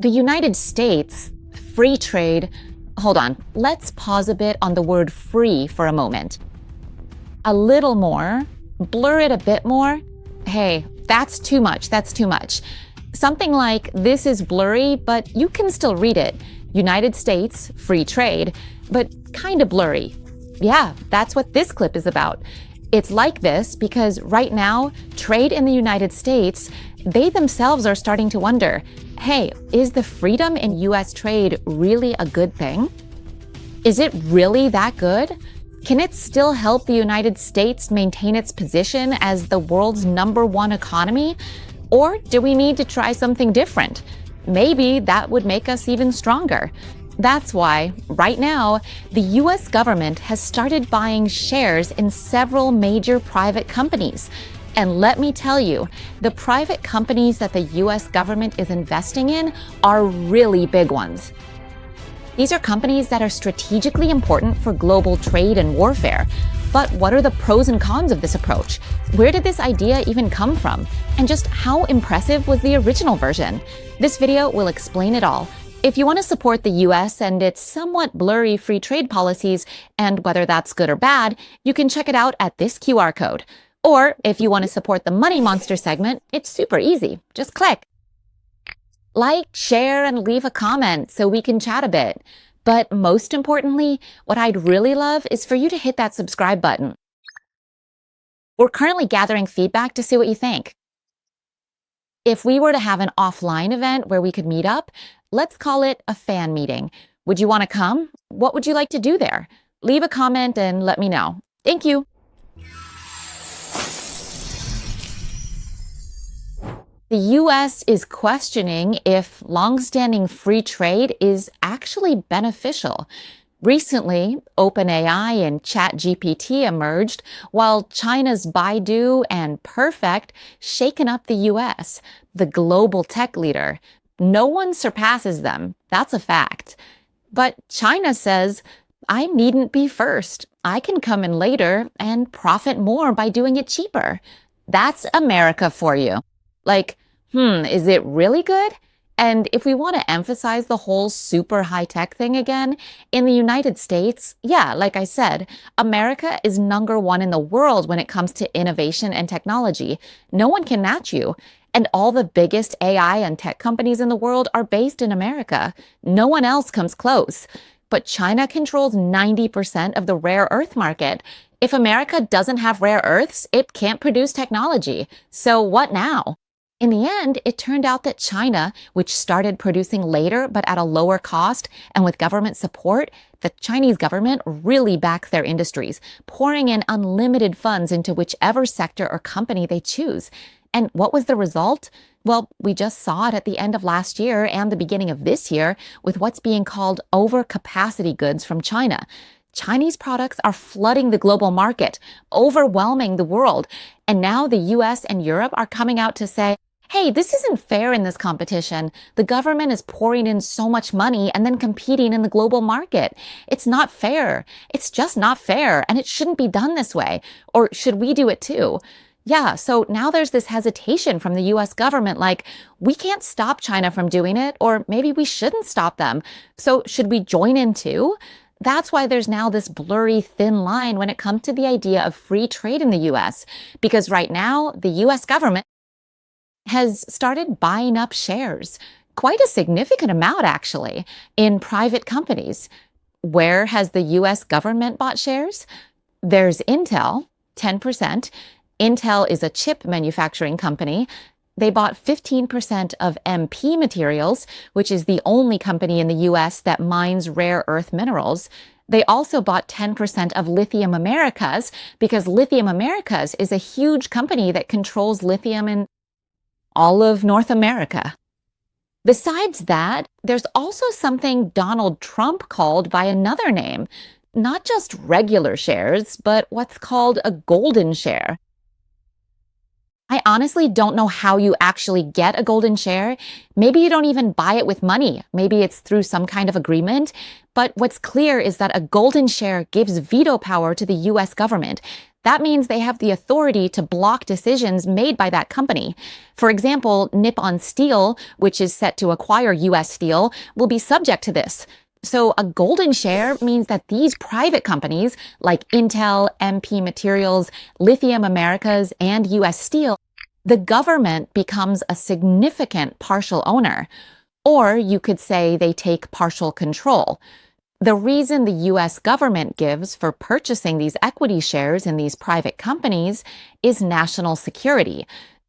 The United States, free trade. Hold on, let's pause a bit on the word free for a moment. A little more, blur it a bit more. Hey, that's too much, that's too much. Something like this is blurry, but you can still read it. United States, free trade, but kind of blurry. Yeah, that's what this clip is about. It's like this because right now, trade in the United States, they themselves are starting to wonder, hey, is the freedom in US trade really a good thing? Is it really that good? Can it still help the United States maintain its position as the world's #1 economy? Or do we need to try something different? Maybe that would make us even stronger. That's why, right now, the US government has started buying shares in several major private companies. And let me tell you, the private companies that the US government is investing in are really big ones. These are companies that are strategically important for global trade and warfare. But what are the pros and cons of this approach? Where did this idea even come from? And just how impressive was the original version? This video will explain it all. If you want to support the US and its somewhat blurry free trade policies, and whether that's good or bad, you can check it out at this QR code. Or if you want to support the Money Monster segment, it's super easy. Just click. Like, share, and leave a comment so we can chat a bit. But most importantly, what I'd really love is for you to hit that subscribe button. We're currently gathering feedback to see what you think. If we were to have an offline event where we could meet up, let's call it a fan meeting. Would you want to come? What would you like to do there? Leave a comment and let me know. Thank you. The US is questioning if long-standing free trade is actually beneficial. Recently, OpenAI and ChatGPT emerged, while China's Baidu and Perfect shaken up the US, the global tech leader. No one surpasses them, that's a fact. But China says, I needn't be first. I can come in later and profit more by doing it cheaper. That's America for you. Like, is it really good? And if we want to emphasize the whole super high-tech thing again, in the United States, yeah, like I said, America is #1 in the world when it comes to innovation and technology. No one can match you. And all the biggest AI and tech companies in the world are based in America. No one else comes close. But China controls 90% of the rare earth market. If America doesn't have rare earths, it can't produce technology. So what now? In the end, it turned out that China, which started producing later but at a lower cost and with government support, the Chinese government really backed their industries, pouring in unlimited funds into whichever sector or company they choose. And what was the result? Well, we just saw it at the end of last year and the beginning of this year with what's being called overcapacity goods from China. Chinese products are flooding the global market, overwhelming the world. And now the US and Europe are coming out to say, hey, this isn't fair in this competition. The government is pouring in so much money and then competing in the global market. It's not fair. It's just not fair. And it shouldn't be done this way. Or should we do it too? Yeah, so now there's this hesitation from the US government, like, we can't stop China from doing it, or maybe we shouldn't stop them. So should we join in too? That's why there's now this blurry, thin line when it comes to the idea of free trade in the US. Because right now, the US government has started buying up shares, quite a significant amount actually, in private companies. Where has the US government bought shares? There's Intel, 10%. Intel is a chip manufacturing company. They bought 15% of MP Materials, which is the only company in the US that mines rare earth minerals. They also bought 10% of Lithium Americas because Lithium Americas is a huge company that controls lithium in all of North America. Besides that, there's also something Donald Trump called by another name, not just regular shares, but what's called a golden share. I honestly don't know how you actually get a golden share. Maybe you don't even buy it with money. Maybe it's through some kind of agreement. But what's clear is that a golden share gives veto power to the US government. That means they have the authority to block decisions made by that company. For example, Nippon Steel, which is set to acquire US Steel, will be subject to this. So a golden share means that these private companies like Intel, MP Materials, Lithium Americas, and US Steel, the government becomes a significant partial owner. Or you could say they take partial control. The reason the US government gives for purchasing these equity shares in these private companies is national security.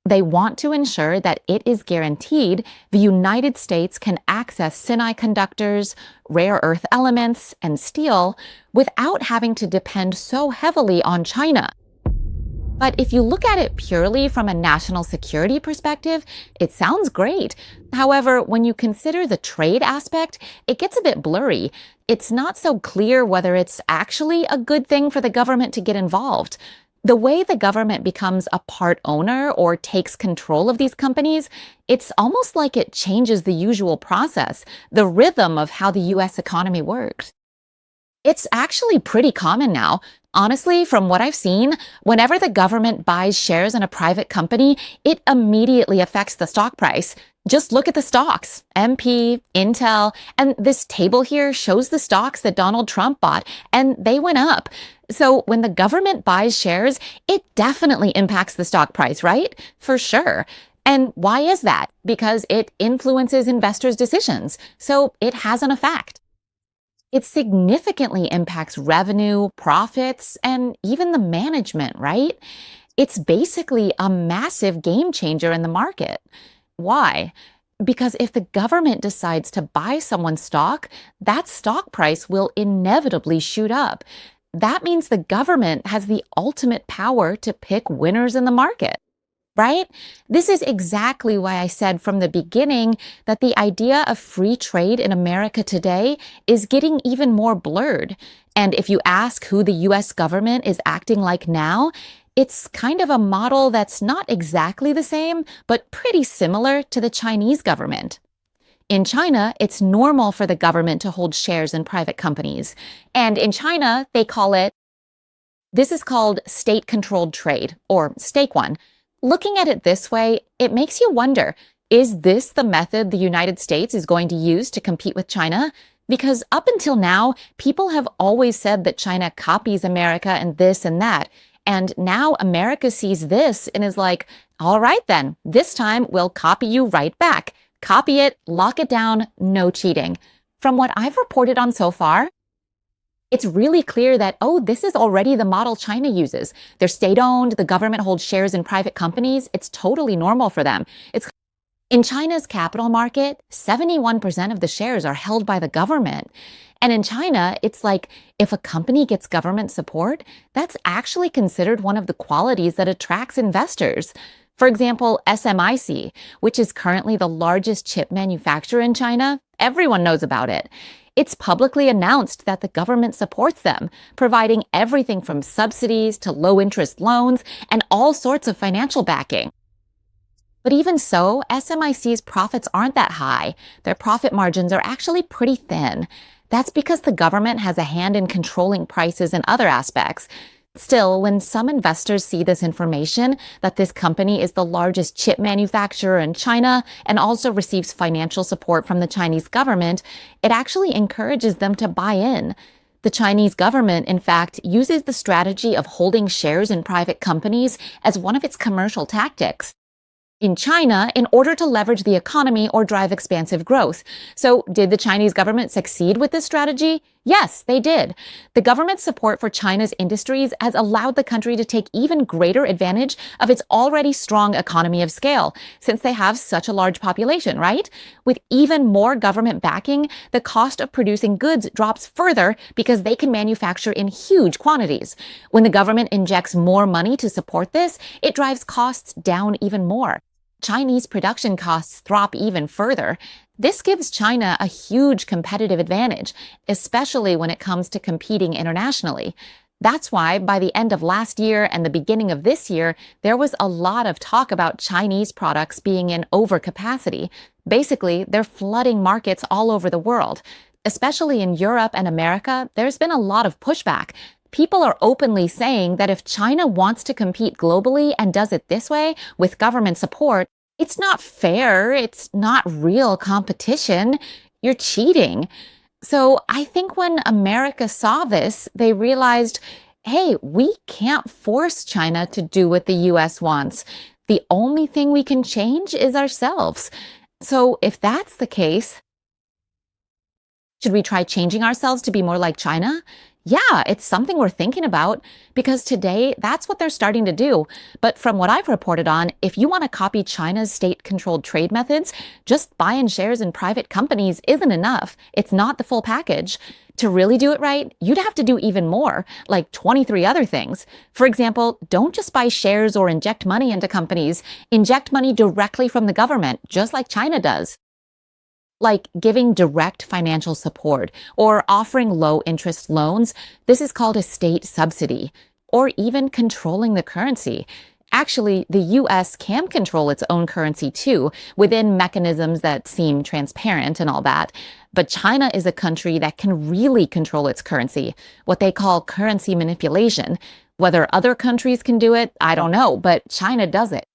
They want to ensure that it is guaranteed the United States can access semiconductors, rare earth elements, and steel without having to depend so heavily on China. But if you look at it purely from a national security perspective, it sounds great. However, when you consider the trade aspect, it gets a bit blurry. It's not so clear whether it's actually a good thing for the government to get involved. The way the government becomes a part owner or takes control of these companies, it's almost like it changes the usual process, the rhythm of how the US economy works. It's actually pretty common now. Honestly, from what I've seen, whenever the government buys shares in a private company, it immediately affects the stock price. Just look at the stocks, MP, Intel, and this table here shows the stocks that Donald Trump bought, and they went up. So when the government buys shares, it definitely impacts the stock price, right? For sure. And why is that? Because it influences investors' decisions. So it has an effect. It significantly impacts revenue, profits, and even the management, right? It's basically a massive game changer in the market. Why? Because if the government decides to buy someone's stock, that stock price will inevitably shoot up. That means the government has the ultimate power to pick winners in the market. Right? This is exactly why I said from the beginning that the idea of free trade in America today is getting even more blurred. And if you ask who the US government is acting like now, it's kind of a model that's not exactly the same, but pretty similar to the Chinese government. In China, it's normal for the government to hold shares in private companies. And in China, this is called state-controlled trade, or stake one. Looking at it this way, it makes you wonder, is this the method the United States is going to use to compete with China? Because up until now, people have always said that China copies America and this and that. And now America sees this and is like, all right then, this time we'll copy you right back. Copy it, lock it down, no cheating. From what I've reported on so far, it's really clear that, this is already the model China uses. They're state-owned, the government holds shares in private companies. It's totally normal for them. In China's capital market, 71% of the shares are held by the government. And in China, it's like if a company gets government support, that's actually considered one of the qualities that attracts investors. For example, SMIC, which is currently the largest chip manufacturer in China, everyone knows about it. It's publicly announced that the government supports them, providing everything from subsidies to low-interest loans and all sorts of financial backing. But even so, SMIC's profits aren't that high. Their profit margins are actually pretty thin. That's because the government has a hand in controlling prices and other aspects. Still, when some investors see this information, that this company is the largest chip manufacturer in China and also receives financial support from the Chinese government, it actually encourages them to buy in. The Chinese government, in fact, uses the strategy of holding shares in private companies as one of its commercial tactics in China in order to leverage the economy or drive expansive growth. So did the Chinese government succeed with this strategy? Yes, they did. The government's support for China's industries has allowed the country to take even greater advantage of its already strong economy of scale, since they have such a large population, right? With even more government backing, the cost of producing goods drops further because they can manufacture in huge quantities. When the government injects more money to support this, it drives costs down even more. Chinese production costs drop even further. This gives China a huge competitive advantage, especially when it comes to competing internationally. That's why by the end of last year and the beginning of this year, there was a lot of talk about Chinese products being in overcapacity. Basically, they're flooding markets all over the world. Especially in Europe and America, there's been a lot of pushback. People are openly saying that if China wants to compete globally and does it this way with government support, it's not fair. It's not real competition. You're cheating. So I think when America saw this, they realized, hey, we can't force China to do what the US wants. The only thing we can change is ourselves. So if that's the case, should we try changing ourselves to be more like China? Yeah, it's something we're thinking about because today that's what they're starting to do. But from what I've reported on, if you want to copy China's state-controlled trade methods, just buying shares in private companies isn't enough. It's not the full package. To really do it right, you'd have to do even more, like 23 other things. For example, don't just buy shares or inject money into companies. Inject money directly from the government, just like China does. Like giving direct financial support or offering low-interest loans. This is called a state subsidy, or even controlling the currency. Actually, the US can control its own currency too, within mechanisms that seem transparent and all that. But China is a country that can really control its currency, what they call currency manipulation. Whether other countries can do it, I don't know, but China does it.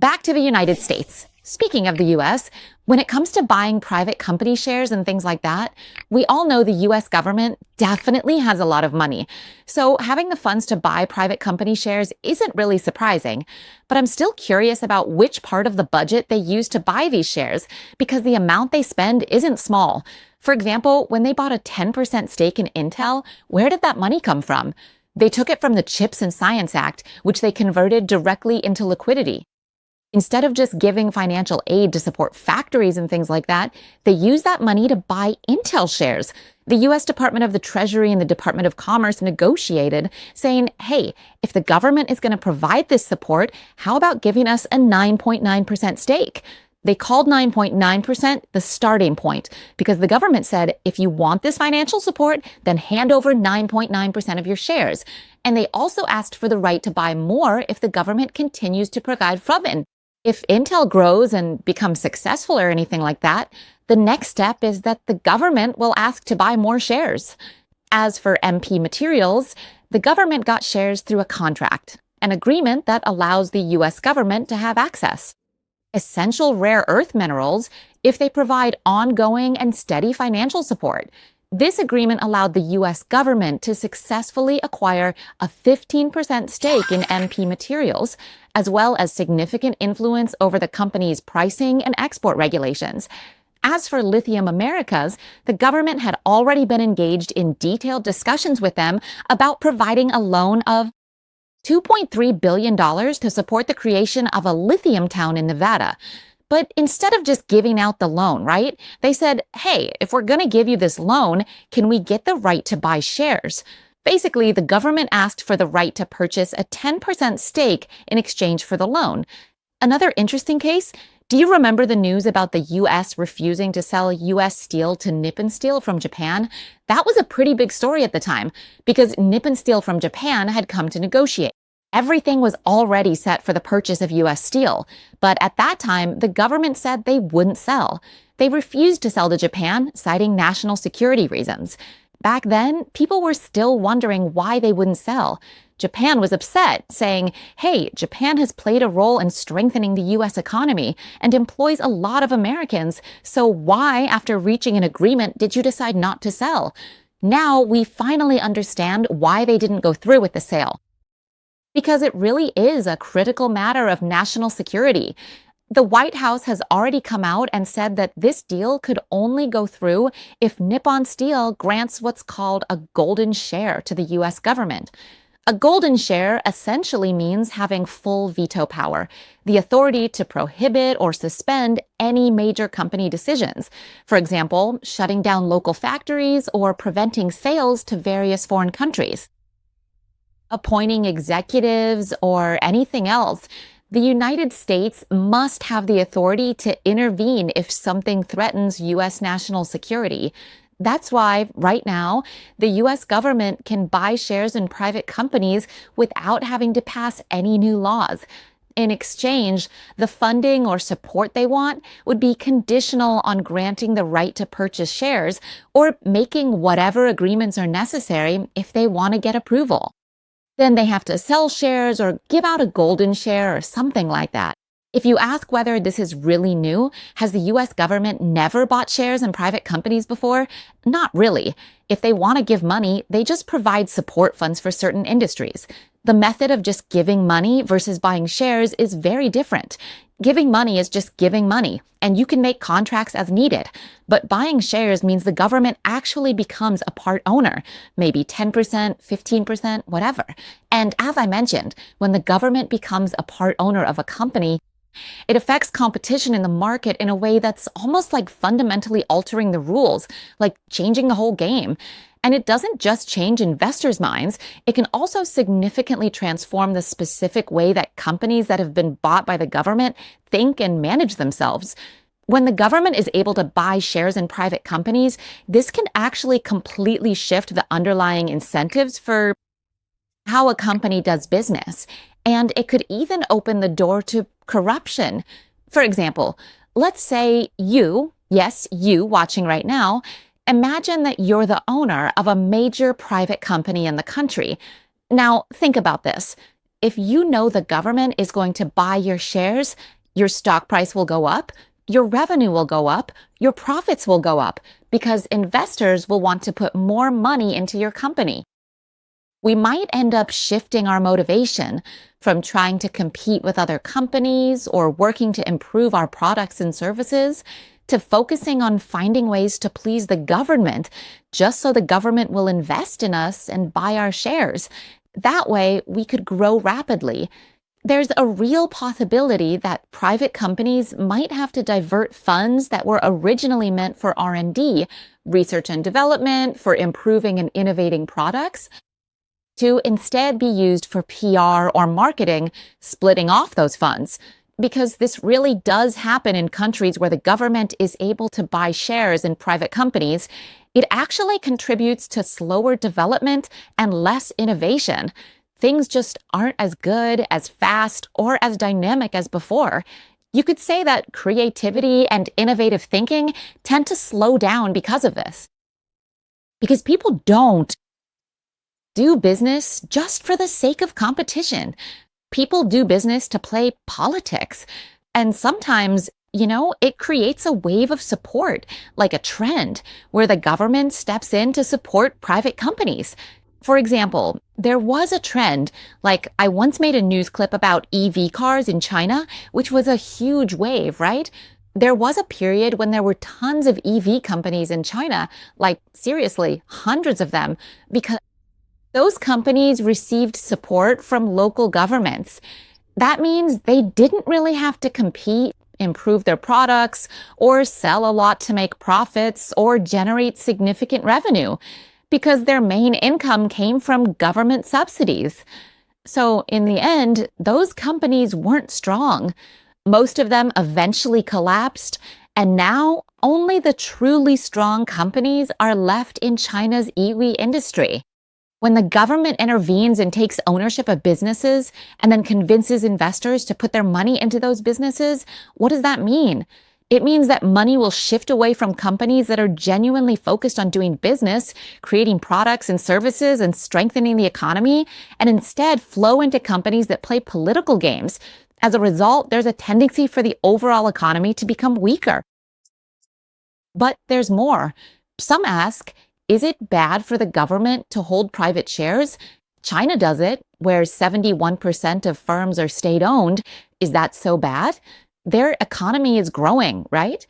Back to the United States. Speaking of the US, when it comes to buying private company shares and things like that, we all know the US government definitely has a lot of money. So having the funds to buy private company shares isn't really surprising. But I'm still curious about which part of the budget they use to buy these shares, because the amount they spend isn't small. For example, when they bought a 10% stake in Intel, where did that money come from? They took it from the CHIPS and Science Act, which they converted directly into liquidity. Instead of just giving financial aid to support factories and things like that, they use that money to buy Intel shares. The US Department of the Treasury and the Department of Commerce negotiated, saying, hey, if the government is going to provide this support, how about giving us a 9.9% stake? They called 9.9% the starting point because the government said, if you want this financial support, then hand over 9.9% of your shares. And they also asked for the right to buy more if the government continues to provide funding. If Intel grows and becomes successful or anything like that, the next step is that the government will ask to buy more shares. As for MP Materials, the government got shares through a contract, an agreement that allows the US government to have access. Essential rare earth minerals if they provide ongoing and steady financial support. This agreement allowed the US government to successfully acquire a 15% stake in MP Materials, as well as significant influence over the company's pricing and export regulations. As for Lithium Americas, the government had already been engaged in detailed discussions with them about providing a loan of $2.3 billion to support the creation of a lithium town in Nevada. But instead of just giving out the loan, right? They said, hey, if we're going to give you this loan, can we get the right to buy shares? Basically, the government asked for the right to purchase a 10% stake in exchange for the loan. Another interesting case, do you remember the news about the US refusing to sell US steel to Nippon Steel from Japan? That was a pretty big story at the time because Nippon Steel from Japan had come to negotiate. Everything was already set for the purchase of US steel, but at that time, the government said they wouldn't sell. They refused to sell to Japan, citing national security reasons. Back then, people were still wondering why they wouldn't sell. Japan was upset, saying, hey, Japan has played a role in strengthening the US economy and employs a lot of Americans, so why, after reaching an agreement, did you decide not to sell? Now we finally understand why they didn't go through with the sale. Because it really is a critical matter of national security. The White House has already come out and said that this deal could only go through if Nippon Steel grants what's called a golden share to the US government. A golden share essentially means having full veto power, the authority to prohibit or suspend any major company decisions. For example, shutting down local factories or preventing sales to various foreign countries. Appointing executives or anything else, the United States must have the authority to intervene if something threatens U.S. national security. That's why, right now, the U.S. government can buy shares in private companies without having to pass any new laws. In exchange, the funding or support they want would be conditional on granting the right to purchase shares or making whatever agreements are necessary if they want to get approval. Then they have to sell shares or give out a golden share or something like that. If you ask whether this is really new, has the US government never bought shares in private companies before? Not really. If they want to give money, they just provide support funds for certain industries. The method of just giving money versus buying shares is very different. Giving money is just giving money, and you can make contracts as needed. But buying shares means the government actually becomes a part owner, maybe 10%, 15%, whatever. And as I mentioned, when the government becomes a part owner of a company, it affects competition in the market in a way that's almost like fundamentally altering the rules, like changing the whole game. And it doesn't just change investors' minds, it can also significantly transform the specific way that companies that have been bought by the government think and manage themselves. When the government is able to buy shares in private companies, this can actually completely shift the underlying incentives for how a company does business. And it could even open the door to corruption. For example, let's say you, yes, you watching right now, imagine that you're the owner of a major private company in the country. Now, think about this. If you know the government is going to buy your shares, your stock price will go up, your revenue will go up, your profits will go up, because investors will want to put more money into your company. We might end up shifting our motivation from trying to compete with other companies or working to improve our products and services to focusing on finding ways to please the government just so the government will invest in us and buy our shares. That way, we could grow rapidly. There's a real possibility that private companies might have to divert funds that were originally meant for R&D, research and development, for improving and innovating products, to instead be used for PR or marketing, splitting off those funds. Because this really does happen in countries where the government is able to buy shares in private companies, it actually contributes to slower development and less innovation. Things just aren't as good, as fast, or as dynamic as before. You could say that creativity and innovative thinking tend to slow down because of this. Because people don't do business just for the sake of competition. People do business to play politics. And sometimes, it creates a wave of support, like a trend, where the government steps in to support private companies. For example, there was a trend, like I once made a news clip about EV cars in China, which was a huge wave, right? There was a period when there were tons of EV companies in China, like seriously, hundreds of them, because those companies received support from local governments. That means they didn't really have to compete, improve their products, or sell a lot to make profits or generate significant revenue, because their main income came from government subsidies. So in the end, those companies weren't strong. Most of them eventually collapsed, and now only the truly strong companies are left in China's EV industry. When the government intervenes and takes ownership of businesses and then convinces investors to put their money into those businesses, what does that mean? It means that money will shift away from companies that are genuinely focused on doing business, creating products and services, and strengthening the economy, and instead flow into companies that play political games. As a result, there's a tendency for the overall economy to become weaker. But there's more. Some ask, is it bad for the government to hold private shares? China does it, where 71% of firms are state-owned. Is that so bad? Their economy is growing, right?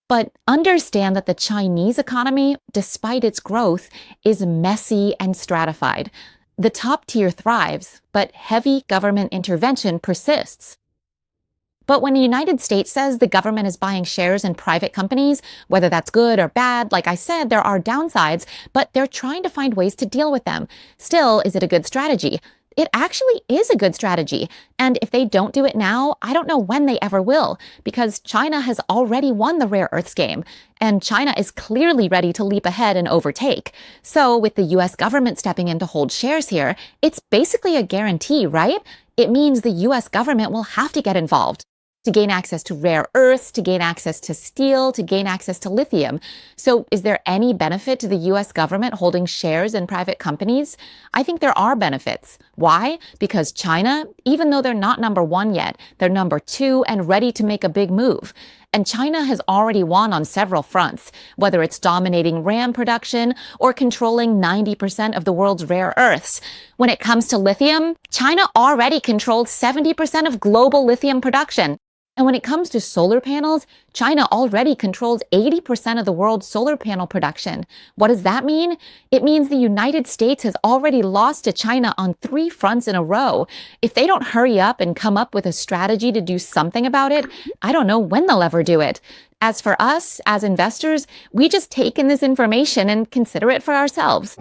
But understand that the Chinese economy, despite its growth, is messy and stratified. The top tier thrives, but heavy government intervention persists. But when the United States says the government is buying shares in private companies, whether that's good or bad, like I said, there are downsides, but they're trying to find ways to deal with them. Still, is it a good strategy? it actually is a good strategy. And if they don't do it now, I don't know when they ever will, because China has already won the rare earths game, and China is clearly ready to leap ahead and overtake. So with the US government stepping in to hold shares here, it's basically a guarantee, right? It means the US government will have to get involved to gain access to rare earths, to gain access to steel, to gain access to lithium. So is there any benefit to the US government holding shares in private companies? I think there are benefits. Why? Because China, even though they're not number one yet, they're number two and ready to make a big move. And China has already won on several fronts, whether it's dominating RAM production or controlling 90% of the world's rare earths. When it comes to lithium, China already controls 70% of global lithium production. And when it comes to solar panels, China already controls 80% of the world's solar panel production. What does that mean? It means the United States has already lost to China on 3 fronts in a row. If they don't hurry up and come up with a strategy to do something about it, I don't know when they'll ever do it. As for us, as investors, we just take in this information and consider it for ourselves.